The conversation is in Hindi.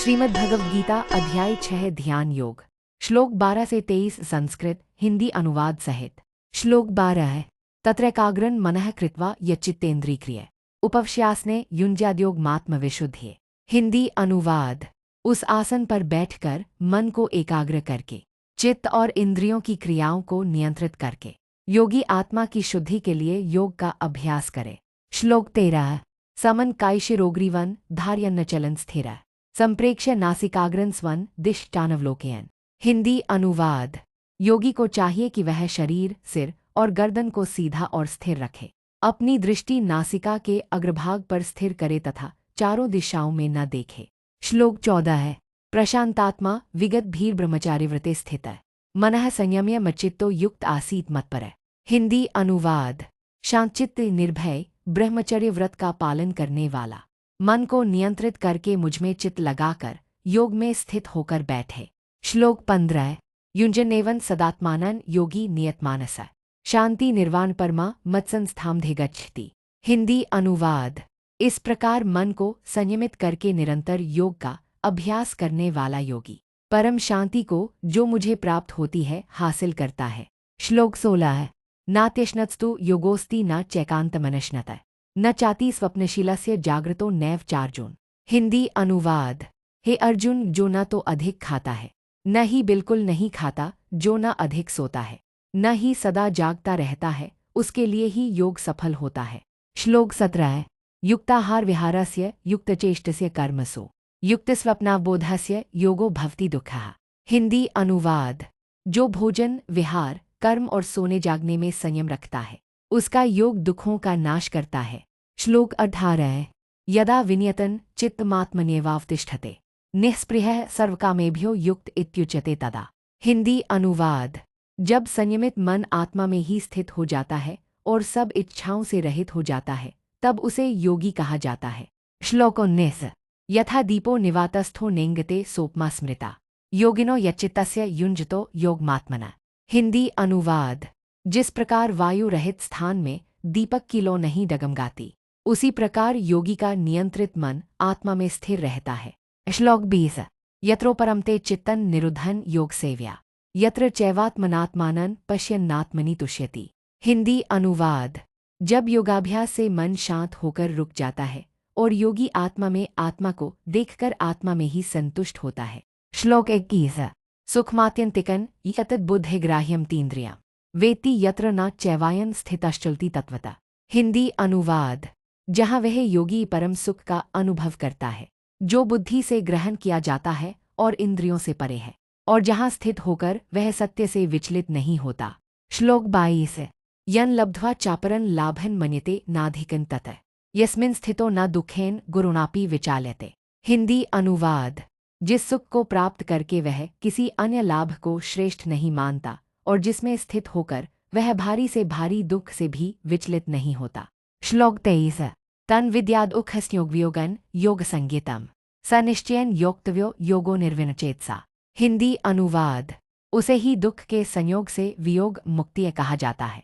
श्रीमद् भगवद गीता अध्याय 6 ध्यान योग श्लोक 12 से 23 संस्कृत हिंदी अनुवाद सहित। श्लोक 12 तत्रैकाग्रं मनः कृत्वा यच्चित्तेन्द्रियक्रिय उपवश्यासने युञ्ज्याद्योगमात्म विशुद्धये। हिंदी अनुवाद। उस आसन पर बैठकर मन को एकाग्र करके चित्त और इंद्रियों की क्रियाओं को नियंत्रित करके योगी आत्मा की शुद्धि के लिए योग का अभ्यास करे। श्लोक 13 समन कायशिरोग्रीवन धार्यन्न चलन स्थिर संप्रेक्ष्य नासिकाग्रं स्वं दिशटानवलोकयन्। हिंदी अनुवाद। योगी को चाहिए कि वह शरीर, सिर और गर्दन को सीधा और स्थिर रखे, अपनी दृष्टि नासिका के अग्रभाग पर स्थिर करे तथा चारों दिशाओं में न देखे। श्लोक 14 प्रशांतात्मा विगत भीर ब्रह्मचारी व्रते स्थित मनः संयम्य मच्चित्तो युक्त आसीत मत्पर। हिंदी अनुवाद। शांतचित्त निर्भय ब्रह्मचर्य व्रत का पालन करने वाला मन को नियंत्रित करके मुझमें चित्त लगाकर योग में स्थित होकर बैठे। श्लोक 15 युञ्जन्नेवं सदात्मानं योगी नियतमानस शांति निर्वाण परमा मत्संस्थामधि गच्छति। हिंदी अनुवाद। इस प्रकार मन को संयमित करके निरंतर योग का अभ्यास करने वाला योगी परम शांति को जो मुझे प्राप्त होती है हासिल करता है। श्लोक 16 नात्यश्नत्स्तु योगोस्ति न चैकान्तमनश्नत न चाति स्वप्नशीलस्य जागृतो नैव चार्जुन। हिंदी अनुवाद। हे अर्जुन, जो न तो अधिक खाता है न ही बिल्कुल नहीं खाता, जो न अधिक सोता है न ही सदा जागता रहता है, उसके लिए ही योग सफल होता है। श्लोक 17 युक्ताहार विहारस्य युक्तचेष्टस्य कर्मसु युक्तस्वप्नावबोधस्य योगो भवति दुःखः। हिंदी अनुवाद। जो भोजन, विहार, कर्म और सोने जागने में संयम रखता है उसका योग दुखों का नाश करता है। श्लोक 18 यदा विनियतन चित्तमात्मन्येवावतिष्ठते निःस्पृहः सर्वकामेभ्यो युक्त इत्युच्यते तदा। हिंदी अनुवाद। जब संयमित मन आत्मा में ही स्थित हो जाता है और सब इच्छाओं से रहित हो जाता है तब उसे योगी कहा जाता है। श्लोक 19 यथा दीपो निवातस्थो नेंगते सोपमा स्मृता योगिनो यच्चित्तस्य युञ्जतो योगमात्मना। हिंदी अनुवाद। जिस प्रकार वायु रहित स्थान में दीपक की लौ नहीं डगमगाती, उसी प्रकार योगी का नियंत्रित मन आत्मा में स्थिर रहता है। श्लोक 20 यत्रोपरं ते चित्तं निरुद्धं योग सेव्या यत्र चैवात्मनात्मानं पश्यन्नात्मनि तुष्यति। हिंदी अनुवाद। जब योगाभ्यास से मन शांत होकर रुक जाता है और योगी आत्मा में आत्मा को देखकर आत्मा में ही संतुष्ट होता है। श्लोक 21 सुखमात्यन्तिकं यतद् बुद्धिग्राह्यं तीन्द्रियं वेत्ति यत्र न चैवायं स्थितश्चलति तत्वतः। हिंदी अनुवाद। जहाँ वह योगी परम सुख का अनुभव करता है जो बुद्धि से ग्रहण किया जाता है और इंद्रियों से परे है, और जहाँ स्थित होकर वह सत्य से विचलित नहीं होता। श्लोक 22 यन् लब्ध्वा चापरं लाभं मन्यते नाधिकं ततः यस्मिन् स्थितो न दुःखेन गुरुणापि विचाल्यते। हिंदी अनुवाद। जिस सुख को प्राप्त करके वह किसी अन्य लाभ को श्रेष्ठ नहीं मानता और जिसमें स्थित होकर वह भारी से भारी दुख से भी विचलित नहीं होता। श्लोक 23 तन विद्यादुःखस्योगवियोगं योग संज्ञितम् स निश्चयेन योक्तव्यो योगो निर्विनचेतसा। हिंदी अनुवाद। उसे ही दुख के संयोग से वियोग मुक्ति कहा जाता है।